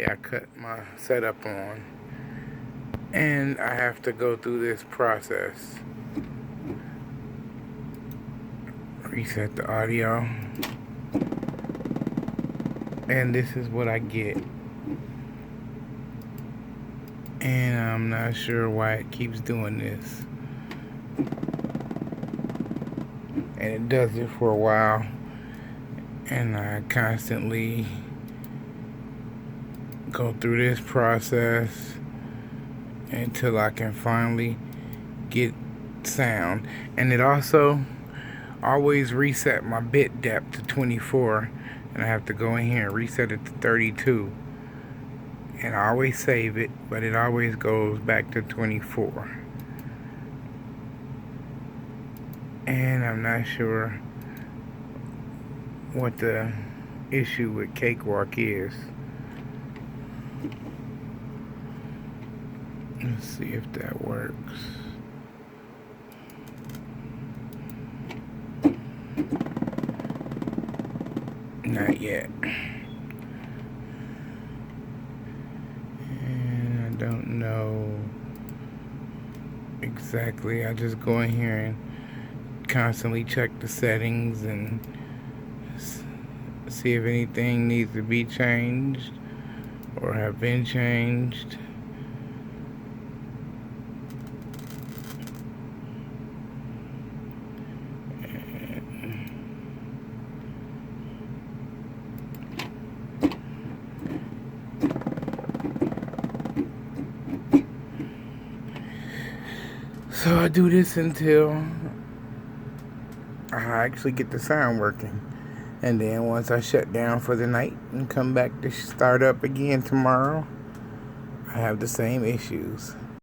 I cut my setup on, and I have to go through this process. Reset the audio, and this is what I get. And I'm not sure why it keeps doing this. And it does it for a while, and I constantly go through this process until I can finally get sound. And it also always reset my bit depth to 24, and I have to go in here and reset it to 32, and I always save it, but it always goes back to 24. And I'm not sure what the issue with Cakewalk is. Let's see if that works. Not yet. And I don't know exactly. I just go in here and constantly check the settings and see if anything needs to be changed or have been changed. So I do this until I actually get the sound working. And then once I shut down for the night and come back to start up again tomorrow, I have the same issues.